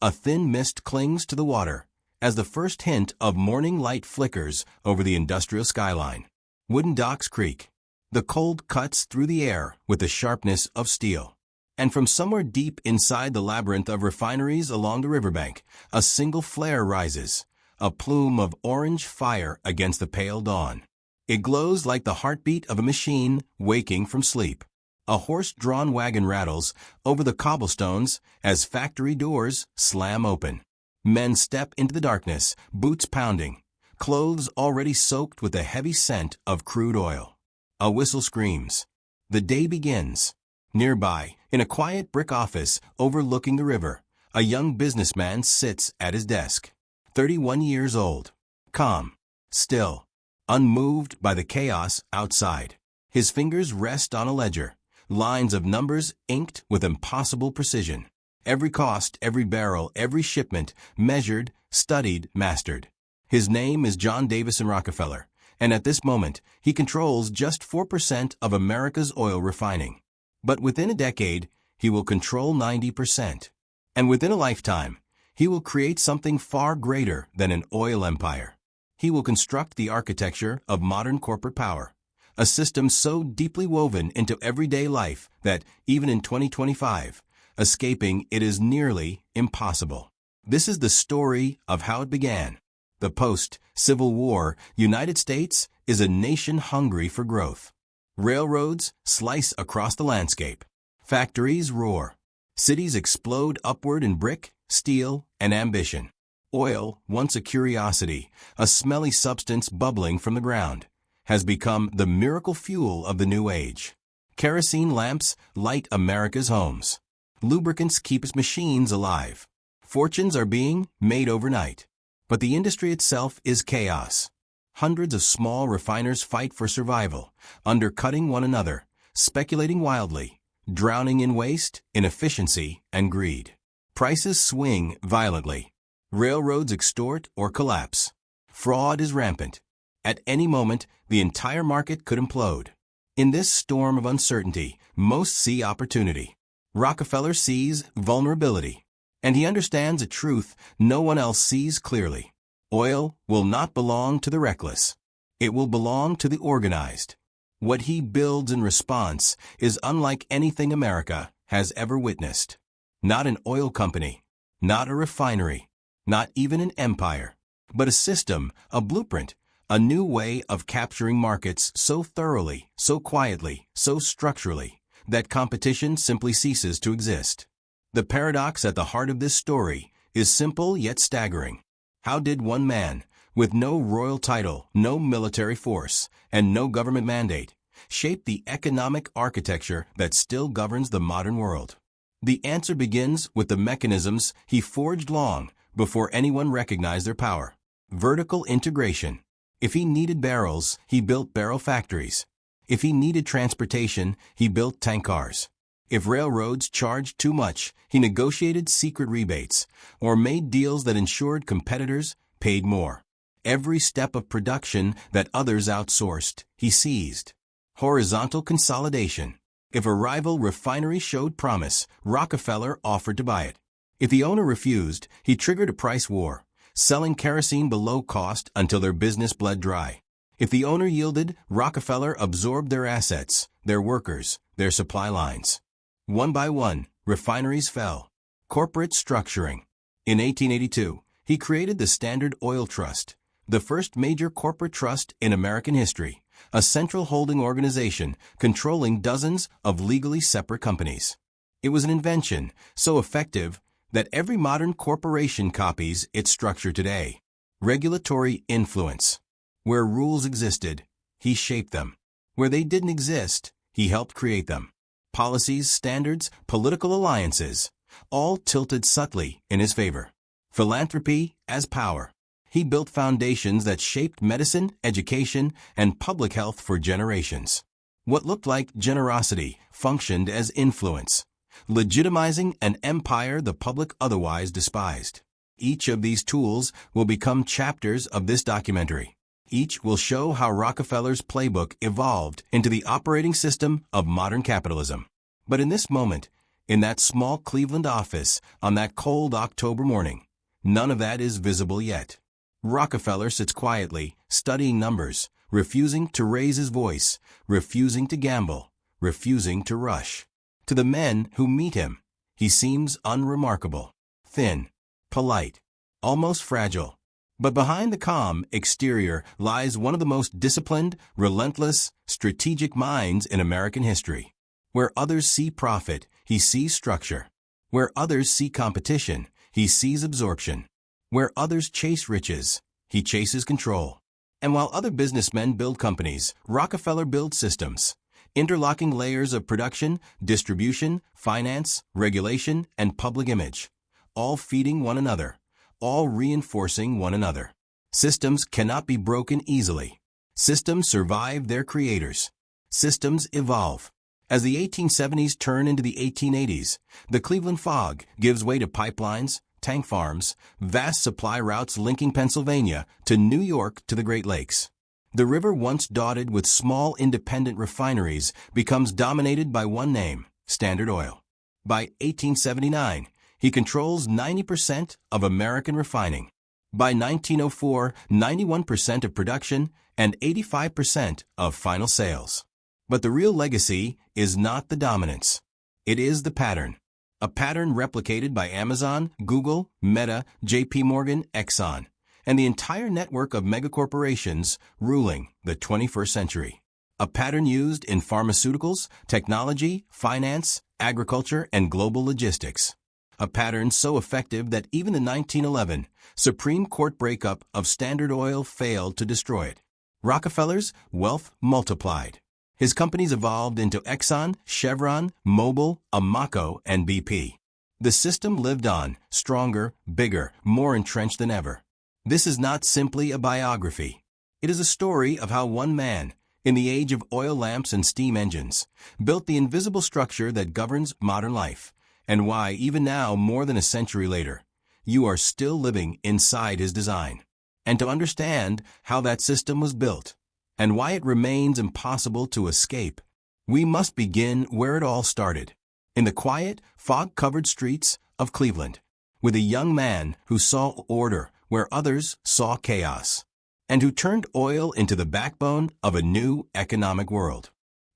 A thin mist clings to the water as the first hint of morning light flickers over the industrial skyline. Wooden docks creak. The cold cuts through the air with the sharpness of steel. And from somewhere deep inside the labyrinth of refineries along the riverbank, a single flare rises, a plume of orange fire against the pale dawn. It glows like the heartbeat of a machine waking from sleep. A horse-drawn wagon rattles over the cobblestones as factory doors slam open. Men step into the darkness, boots pounding, clothes already soaked with the heavy scent of crude oil. A whistle screams. The day begins. Nearby, in a quiet brick office overlooking the river, a young businessman sits at his desk. 31 years old. Calm. Still. Unmoved by the chaos outside. His fingers rest on a ledger. Lines of numbers inked with impossible precision. Every cost, every barrel, every shipment, measured, studied, mastered. His name is John Davison Rockefeller, and at this moment, he controls just 4% of America's oil refining. But within a decade, he will control 90%. And within a lifetime, he will create something far greater than an oil empire. He will construct the architecture of modern corporate power, a system so deeply woven into everyday life that, even in 2025, escaping it is nearly impossible. This is the story of how it began. The post-Civil War United States is a nation hungry for growth. Railroads slice across the landscape. Factories roar. Cities explode upward in brick, steel, and ambition. Oil, once a curiosity, a smelly substance bubbling from the ground, has become the miracle fuel of the new age. Kerosene lamps light America's homes. Lubricants keep its machines alive. Fortunes are being made overnight. But the industry itself is chaos. Hundreds of small refiners fight for survival, undercutting one another, speculating wildly, drowning in waste, inefficiency, and greed. Prices swing violently. Railroads extort or collapse. Fraud is rampant. At any moment, the entire market could implode. In this storm of uncertainty, most see opportunity. Rockefeller sees vulnerability, and he understands a truth no one else sees clearly. Oil will not belong to the reckless. It will belong to the organized. What he builds in response is unlike anything America has ever witnessed. Not an oil company, not a refinery, not even an empire, but a system, a blueprint, a new way of capturing markets so thoroughly, so quietly, so structurally, that competition simply ceases to exist. The paradox at the heart of this story is simple yet staggering. How did one man, with no royal title, no military force, and no government mandate, shape the economic architecture that still governs the modern world? The answer begins with the mechanisms he forged long before anyone recognized their power. Vertical integration. If he needed barrels, he built barrel factories. If he needed transportation, he built tank cars. If railroads charged too much, he negotiated secret rebates or made deals that ensured competitors paid more. Every step of production that others outsourced, he seized. Horizontal consolidation. If a rival refinery showed promise, Rockefeller offered to buy it. If the owner refused, he triggered a price war, selling kerosene below cost until their business bled dry. If the owner yielded, Rockefeller absorbed their assets, their workers, their supply lines. One by one, refineries fell. Corporate structuring. In 1882, he created the Standard Oil Trust, the first major corporate trust in American history, a central holding organization controlling dozens of legally separate companies. It was an invention so effective that every modern corporation copies its structure today. Regulatory influence. Where rules existed, he shaped them. Where they didn't exist, he helped create them. Policies, standards, political alliances, all tilted subtly in his favor. Philanthropy as power. He built foundations that shaped medicine, education, and public health for generations. What looked like generosity functioned as influence, legitimizing an empire the public otherwise despised. Each of these tools will become chapters of this documentary. Each will show how Rockefeller's playbook evolved into the operating system of modern capitalism. But in this moment, In that small Cleveland office on that cold October morning, none of that is visible yet. Rockefeller sits quietly, studying numbers, refusing to raise his voice, refusing to gamble, refusing to rush. To the men who meet him, he seems unremarkable, thin, polite, almost fragile. But behind the calm exterior lies one of the most disciplined, relentless, strategic minds in American history. Where others see profit, he sees structure. Where others see competition, he sees absorption. Where others chase riches, he chases control. And while other businessmen build companies, Rockefeller builds systems. Interlocking layers of production, distribution, finance, regulation, and public image, all feeding one another, all reinforcing one another. Systems cannot be broken easily. Systems survive their creators. Systems evolve. As the 1870s turn into the 1880s, the Cleveland fog gives way to pipelines, tank farms, vast supply routes linking Pennsylvania to New York to the Great Lakes. The river, once dotted with small independent refineries, becomes dominated by one name, Standard Oil. By 1879, he controls 90% of American refining. By 1904, 91% of production and 85% of final sales. But the real legacy is not the dominance. It is the pattern. A pattern replicated by Amazon, Google, Meta, JP Morgan, Exxon, and the entire network of megacorporations ruling the 21st century. A pattern used in pharmaceuticals, technology, finance, agriculture, and global logistics. A pattern so effective that even the 1911 Supreme Court breakup of Standard Oil failed to destroy it. Rockefeller's wealth multiplied. His companies evolved into Exxon, Chevron, Mobil, Amoco, and BP. The system lived on, stronger, bigger, more entrenched than ever. This is not simply a biography. It is a story of how one man, in the age of oil lamps and steam engines, built the invisible structure that governs modern life, and why, even now, more than a century later, you are still living inside his design. And to understand how that system was built, and why it remains impossible to escape, we must begin where it all started, in the quiet, fog-covered streets of Cleveland, with a young man who saw order where others saw chaos, and who turned oil into the backbone of a new economic world.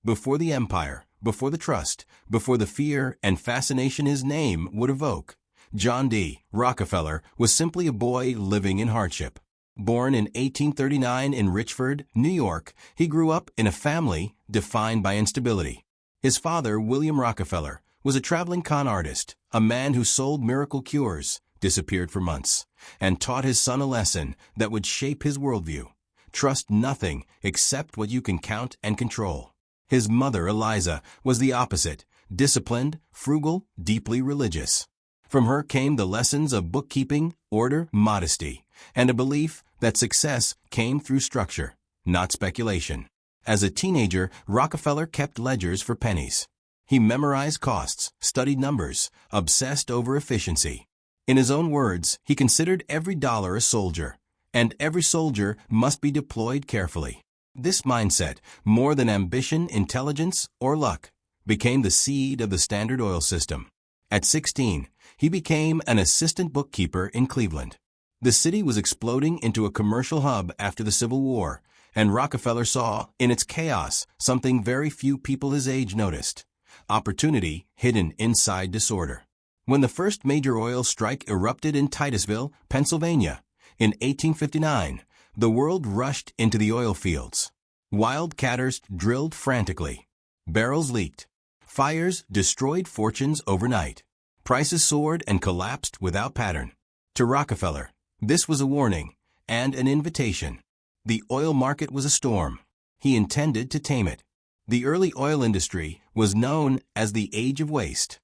Before the empire, before the trust, before the fear and fascination his name would evoke, John D. Rockefeller was simply a boy living in hardship. Born in 1839 in Richford, New York, he grew up in a family defined by instability. His father, William Rockefeller, was a traveling con artist, a man who sold miracle cures, disappeared for months, and taught his son a lesson that would shape his worldview. Trust nothing except what you can count and control. His mother, Eliza, was the opposite, disciplined, frugal, deeply religious. From her came the lessons of bookkeeping, order, modesty, and a belief that success came through structure, not speculation. As a teenager, Rockefeller kept ledgers for pennies. He memorized costs, studied numbers, obsessed over efficiency. In his own words, he considered every dollar a soldier, and every soldier must be deployed carefully. This mindset, more than ambition, intelligence, or luck, became the seed of the Standard Oil system. At 16, he became an assistant bookkeeper in Cleveland. The city was exploding into a commercial hub after the Civil War, and Rockefeller saw, in its chaos, something very few people his age noticed: opportunity hidden inside disorder. When the first major oil strike erupted in Titusville, Pennsylvania, in 1859, the world rushed into the oil fields. Wildcatters drilled frantically. Barrels leaked. Fires destroyed fortunes overnight. Prices soared and collapsed without pattern. To Rockefeller, this was a warning and an invitation. The oil market was a storm. He intended to tame it. The early oil industry was known as the Age of Waste.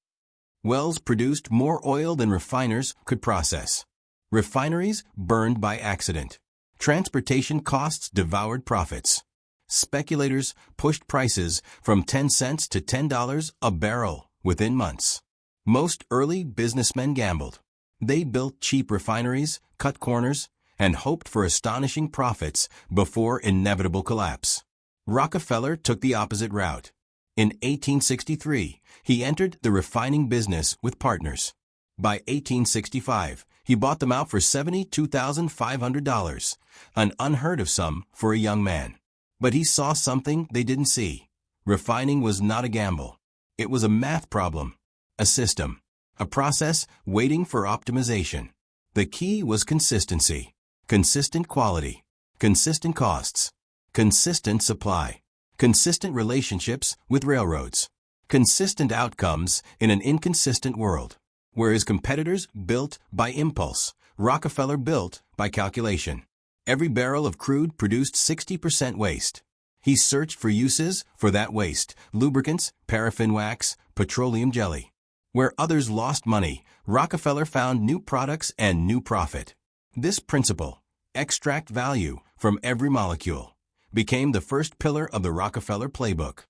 Wells produced more oil than refiners could process. Refineries burned by accident. Transportation costs devoured profits. Speculators pushed prices from 10 cents to $10 a barrel within months. Most early businessmen gambled. They built cheap refineries, cut corners, and hoped for astonishing profits before inevitable collapse. Rockefeller took the opposite route. In 1863, he entered the refining business with partners. By 1865, he bought them out for $72,500, an unheard of sum for a young man. But he saw something they didn't see. Refining was not a gamble. It was a math problem, a system, a process waiting for optimization. The key was consistency, consistent quality, consistent costs, consistent supply, consistent relationships with railroads, consistent outcomes in an inconsistent world. Whereas competitors built by impulse, Rockefeller built by calculation. Every barrel of crude produced 60% waste. He searched for uses for that waste: lubricants, paraffin wax, petroleum jelly. Where others lost money, Rockefeller found new products and new profit. This principle, extract value from every molecule, became the first pillar of the Rockefeller playbook.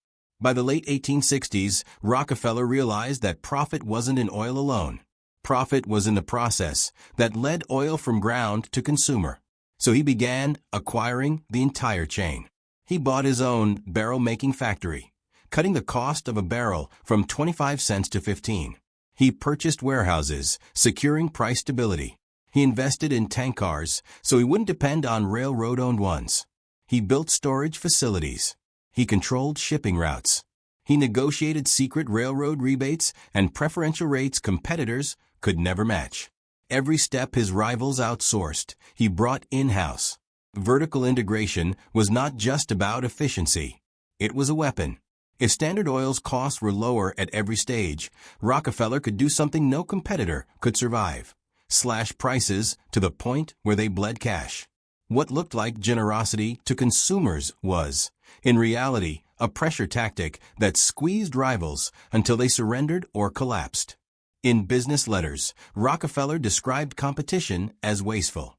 By the late 1860s, Rockefeller realized that profit wasn't in oil alone. Profit was in the process that led oil from ground to consumer. So he began acquiring the entire chain. He bought his own barrel-making factory, cutting the cost of a barrel from 25 cents to 15. He purchased warehouses, securing price stability. He invested in tank cars so he wouldn't depend on railroad-owned ones. He built storage facilities. He controlled shipping routes. He negotiated secret railroad rebates and preferential rates competitors could never match. Every step his rivals outsourced, he brought in-house. Vertical integration was not just about efficiency. It was a weapon. If Standard Oil's costs were lower at every stage, Rockefeller could do something no competitor could survive: slash prices to the point where they bled cash. What looked like generosity to consumers was, in reality, a pressure tactic that squeezed rivals until they surrendered or collapsed. In business letters, Rockefeller described competition as wasteful.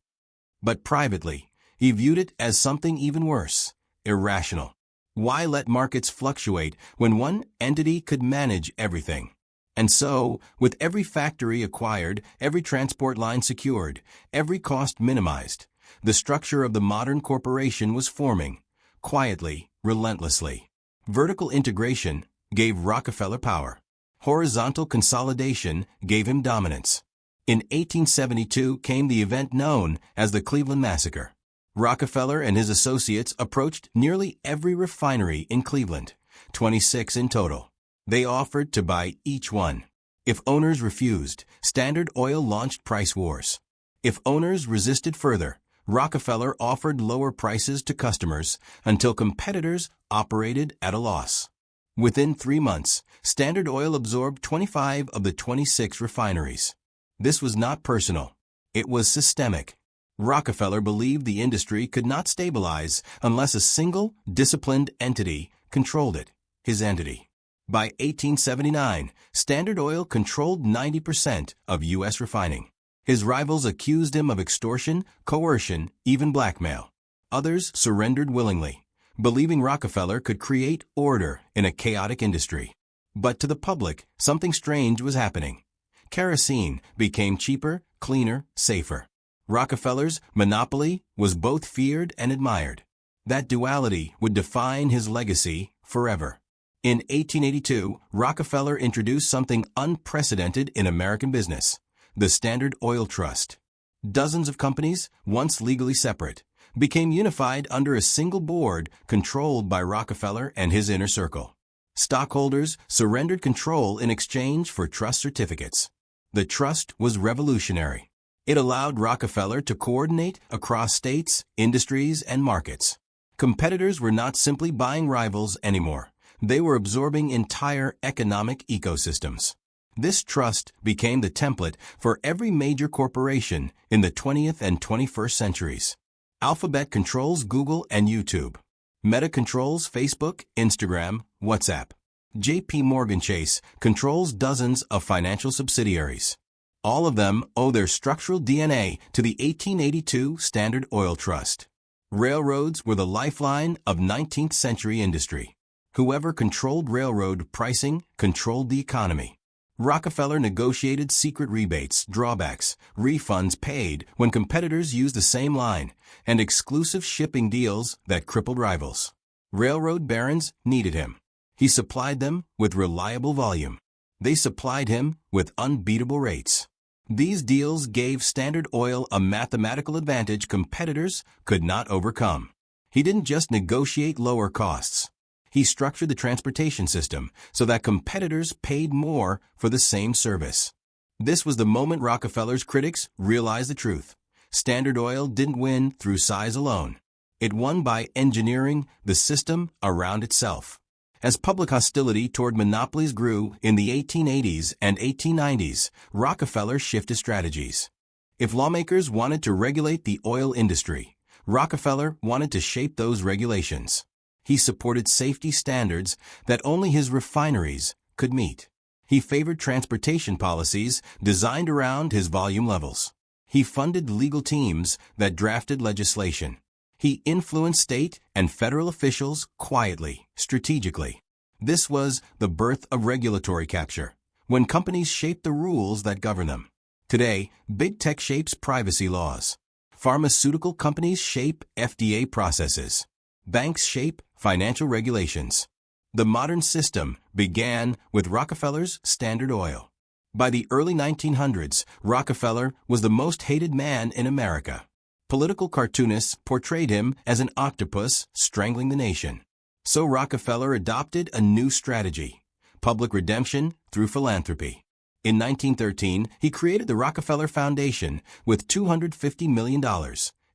But privately, he viewed it as something even worse: irrational. Why let markets fluctuate when one entity could manage everything? And so, with every factory acquired, every transport line secured, every cost minimized, the structure of the modern corporation was forming, quietly, relentlessly. Vertical integration gave Rockefeller power. Horizontal consolidation gave him dominance. In 1872 came the event known as the Cleveland Massacre. Rockefeller and his associates approached nearly every refinery in Cleveland, 26 in total. They offered to buy each one. If owners refused, Standard Oil launched price wars. If owners resisted further, Rockefeller offered lower prices to customers until competitors operated at a loss. Within 3 months, Standard Oil absorbed 25 of the 26 refineries. This was not personal. It was systemic. Rockefeller believed the industry could not stabilize unless a single, disciplined entity controlled it, his entity. By 1879, Standard Oil controlled 90% of U.S. refining. His rivals accused him of extortion, coercion, even blackmail. Others surrendered willingly, believing Rockefeller could create order in a chaotic industry. But to the public, something strange was happening. Kerosene became cheaper, cleaner, safer. Rockefeller's monopoly was both feared and admired. That duality would define his legacy forever. In 1882, Rockefeller introduced something unprecedented in American business: the Standard Oil Trust. Dozens of companies, once legally separate, became unified under a single board controlled by Rockefeller and his inner circle. Stockholders surrendered control in exchange for trust certificates. The trust was revolutionary. It allowed Rockefeller to coordinate across states, industries, and markets. Competitors were not simply buying rivals anymore. They were absorbing entire economic ecosystems. This trust became the template for every major corporation in the 20th and 21st centuries. Alphabet controls Google and YouTube. Meta controls Facebook, Instagram, WhatsApp. J.P. Morgan Chase controls dozens of financial subsidiaries. All of them owe their structural DNA to the 1882 Standard Oil Trust. Railroads were the lifeline of 19th century industry. Whoever controlled railroad pricing controlled the economy. Rockefeller negotiated secret rebates, drawbacks, refunds paid when competitors used the same line, and exclusive shipping deals that crippled rivals. Railroad barons needed him. He supplied them with reliable volume. They supplied him with unbeatable rates. These deals gave Standard Oil a mathematical advantage competitors could not overcome. He didn't just negotiate lower costs. He structured the transportation system so that competitors paid more for the same service. This was the moment Rockefeller's critics realized the truth. Standard Oil didn't win through size alone. It won by engineering the system around itself. As public hostility toward monopolies grew in the 1880s and 1890s, Rockefeller shifted strategies. If lawmakers wanted to regulate the oil industry, Rockefeller wanted to shape those regulations. He supported safety standards that only his refineries could meet. He favored transportation policies designed around his volume levels. He funded legal teams that drafted legislation. He influenced state and federal officials quietly, strategically. This was the birth of regulatory capture, when companies shaped the rules that govern them. Today, big tech shapes privacy laws. Pharmaceutical companies shape FDA processes. Banks shape financial regulations. The modern system began with Rockefeller's Standard Oil. By the early 1900s, Rockefeller was the most hated man in America. Political cartoonists portrayed him as an octopus strangling the nation. So Rockefeller adopted a new strategy: public redemption through philanthropy. In 1913, he created the Rockefeller Foundation with $250 million,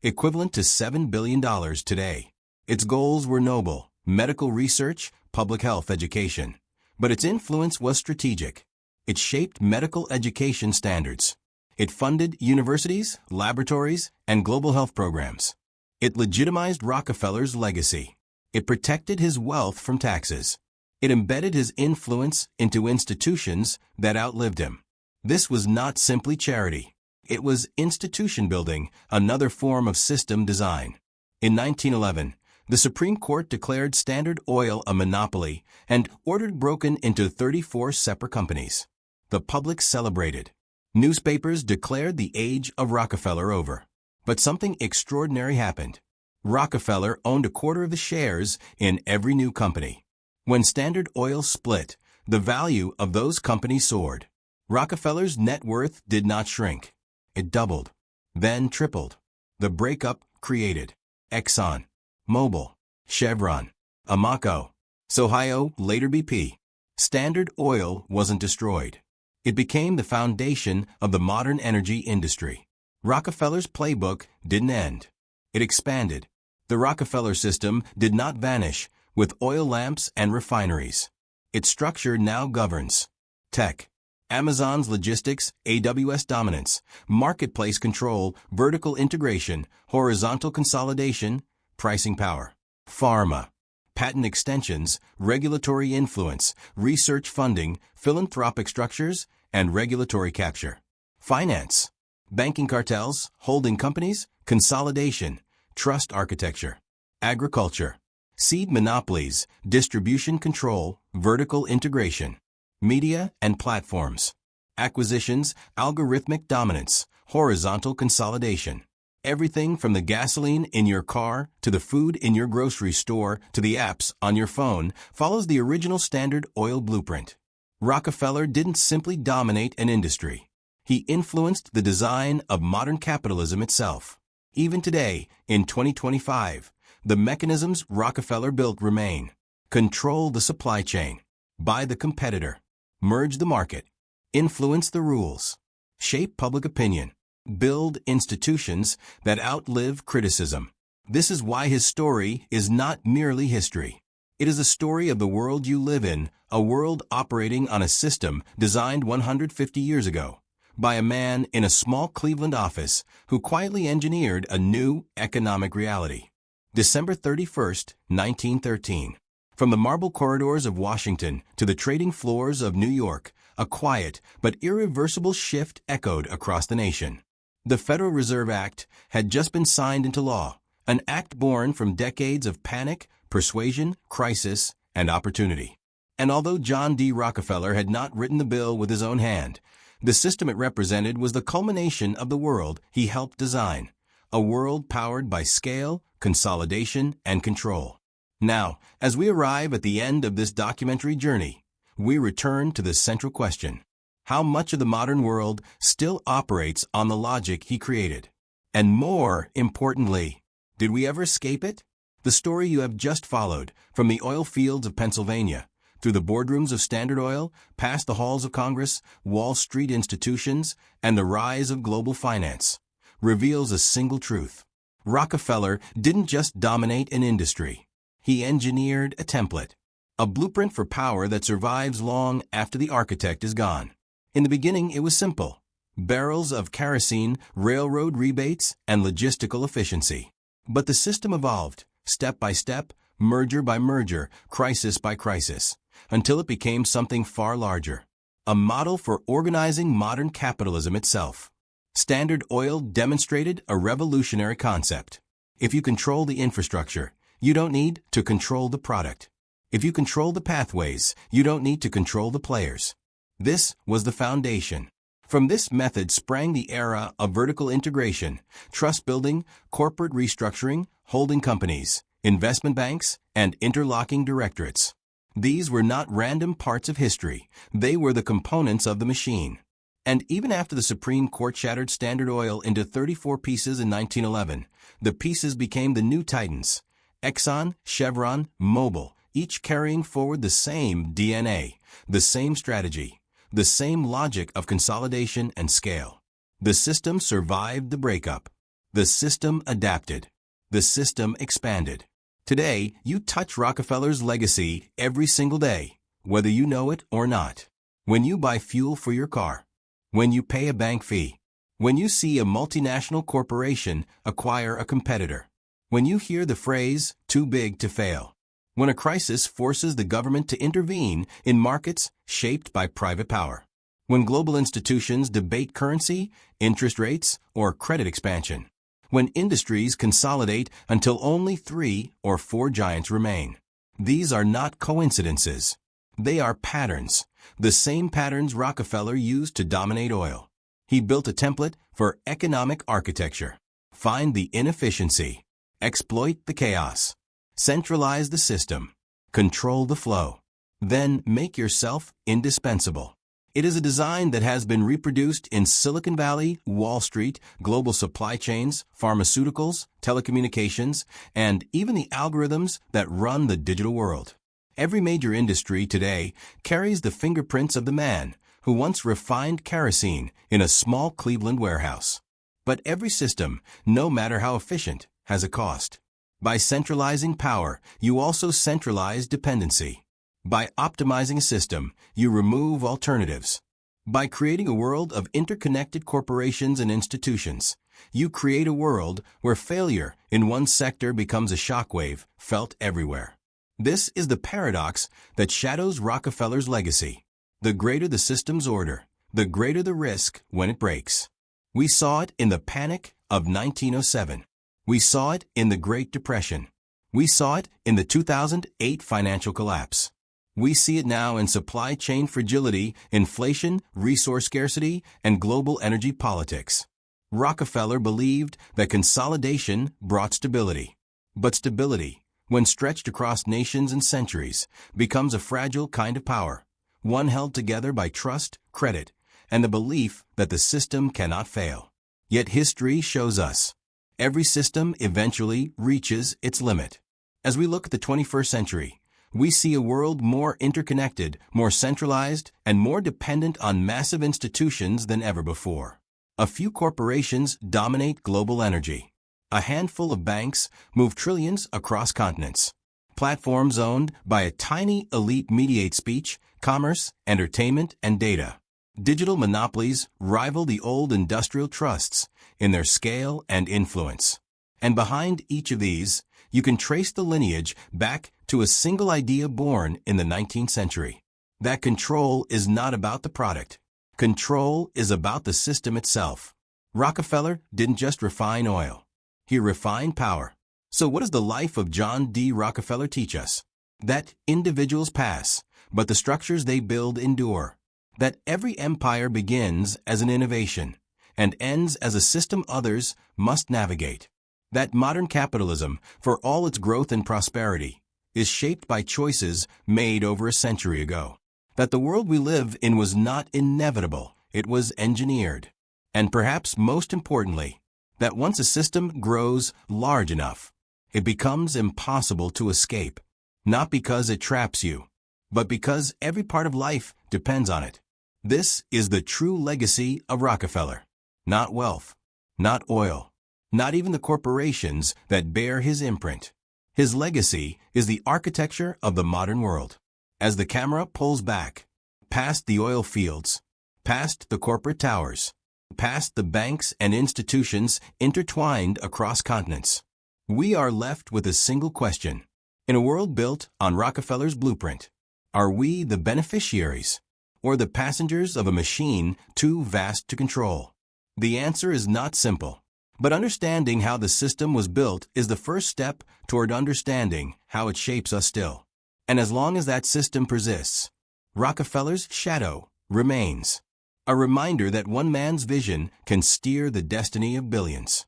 equivalent to $7 billion today. Its goals were noble: medical research, public health education. But its influence was strategic. It shaped medical education standards. It funded universities, laboratories, and global health programs. It legitimized Rockefeller's legacy. It protected his wealth from taxes. It embedded his influence into institutions that outlived him. This was not simply charity. It was institution building, another form of system design. In 1911, the Supreme Court declared Standard Oil a monopoly and ordered it broken into 34 separate companies. The public celebrated. Newspapers declared the age of Rockefeller over. But something extraordinary happened. Rockefeller owned a quarter of the shares in every new company. When Standard Oil split, the value of those companies soared. Rockefeller's net worth did not shrink. It doubled, then tripled. The breakup created Exxon, Mobil, Chevron, Amoco, Sohio, later BP. Standard Oil wasn't destroyed. It became the foundation of the modern energy industry. Rockefeller's playbook didn't end. It expanded. The Rockefeller system did not vanish with oil lamps and refineries. Its structure now governs tech, Amazon's logistics, AWS dominance, marketplace control, vertical integration, horizontal consolidation, pricing power, pharma, patent extensions, regulatory influence, research funding, philanthropic structures, and regulatory capture. Finance, banking cartels, holding companies, consolidation, trust architecture. Agriculture, seed monopolies, distribution control, vertical integration. Media and platforms, acquisitions, algorithmic dominance, horizontal consolidation. Everything from the gasoline in your car to the food in your grocery store to the apps on your phone follows the original Standard Oil blueprint. Rockefeller didn't simply dominate an industry. He influenced the design of modern capitalism itself. Even today, in 2025, the mechanisms Rockefeller built remain. Control the supply chain. Buy the competitor. Merge the market. Influence the rules. Shape public opinion. Build institutions that outlive criticism. This is why his story is not merely history. It is a story of the world you live in, a world operating on a system designed 150 years ago by a man in a small Cleveland office who quietly engineered a new economic reality. December 31st, 1913. From the marble corridors of Washington to the trading floors of New York, a quiet but irreversible shift echoed across the nation. The Federal Reserve Act had just been signed into law, an act born from decades of panic, persuasion, crisis, and opportunity. And although John D. Rockefeller had not written the bill with his own hand, the system it represented was the culmination of the world he helped design, a world powered by scale, consolidation, and control. Now, as we arrive at the end of this documentary journey, we return to the central question: how much of the modern world still operates on the logic he created? And more importantly, did we ever escape it? The story you have just followed, from the oil fields of Pennsylvania, through the boardrooms of Standard Oil, past the halls of Congress, Wall Street institutions, and the rise of global finance, reveals a single truth. Rockefeller didn't just dominate an industry. He engineered a template, a blueprint for power that survives long after the architect is gone. In the beginning, it was simple: barrels of kerosene, railroad rebates, and logistical efficiency. But the system evolved, step by step, merger by merger, crisis by crisis, until it became something far larger, a model for organizing modern capitalism itself. Standard Oil demonstrated a revolutionary concept. If you control the infrastructure, you don't need to control the product. If you control the pathways, you don't need to control the players. This was the foundation. From this method sprang the era of vertical integration, trust building, corporate restructuring, holding companies, investment banks, and interlocking directorates. These were not random parts of history. They were the components of the machine. And even after the Supreme Court shattered Standard Oil into 34 pieces in 1911, the pieces became the new titans: Exxon, Chevron, Mobil, each carrying forward the same DNA, the same strategy, the same logic of consolidation and scale. The system survived the breakup. The system adapted. The system expanded. Today, you touch Rockefeller's legacy every single day, whether you know it or not. When you buy fuel for your car, when you pay a bank fee, when you see a multinational corporation acquire a competitor, when you hear the phrase, "too big to fail," when a crisis forces the government to intervene in markets shaped by private power, when global institutions debate currency, interest rates, or credit expansion, when industries consolidate until only 3 or 4 giants remain. These are not coincidences. They are patterns, the same patterns Rockefeller used to dominate oil. He built a template for economic architecture. Find the inefficiency, exploit the chaos, centralize the system, control the flow, then make yourself indispensable. It is a design that has been reproduced in Silicon Valley, Wall Street, global supply chains, pharmaceuticals, telecommunications, and even the algorithms that run the digital world. Every major industry today carries the fingerprints of the man who once refined kerosene in a small Cleveland warehouse. But every system, no matter how efficient, has a cost. By centralizing power, you also centralize dependency. By optimizing a system, you remove alternatives. By creating a world of interconnected corporations and institutions, you create a world where failure in one sector becomes a shockwave felt everywhere. This is the paradox that shadows Rockefeller's legacy. The greater the system's order, the greater the risk when it breaks. We saw it in the panic of 1907. We saw it in the Great Depression. We saw it in the 2008 financial collapse. We see it now in supply chain fragility, inflation, resource scarcity, and global energy politics. Rockefeller believed that consolidation brought stability. But stability, when stretched across nations and centuries, becomes a fragile kind of power, one held together by trust, credit, and the belief that the system cannot fail. Yet history shows us every system eventually reaches its limit. As we look at the 21st century, we see a world more interconnected, more centralized, and more dependent on massive institutions than ever before. A few corporations dominate global energy. A handful of banks move trillions across continents. Platforms owned by a tiny elite mediate speech, commerce, entertainment, and data. Digital monopolies rival the old industrial trusts in their scale and influence. And behind each of these, you can trace the lineage back to a single idea born in the 19th century. That control is not about the product. Control is about the system itself. Rockefeller didn't just refine oil. He refined power. So what does the life of John D. Rockefeller teach us? That individuals pass, but the structures they build endure. That every empire begins as an innovation and ends as a system others must navigate. That modern capitalism, for all its growth and prosperity, is shaped by choices made over a century ago. That the world we live in was not inevitable, it was engineered. And perhaps most importantly, that once a system grows large enough, it becomes impossible to escape, not because it traps you, but because every part of life depends on it. This is the true legacy of Rockefeller. Not wealth, not oil, not even the corporations that bear his imprint. His legacy is the architecture of the modern world. As the camera pulls back, past the oil fields, past the corporate towers, past the banks and institutions intertwined across continents, we are left with a single question. In a world built on Rockefeller's blueprint, are we the beneficiaries or the passengers of a machine too vast to control? The answer is not simple, but understanding how the system was built is the first step toward understanding how it shapes us still. And as long as that system persists, Rockefeller's shadow remains, a reminder that one man's vision can steer the destiny of billions.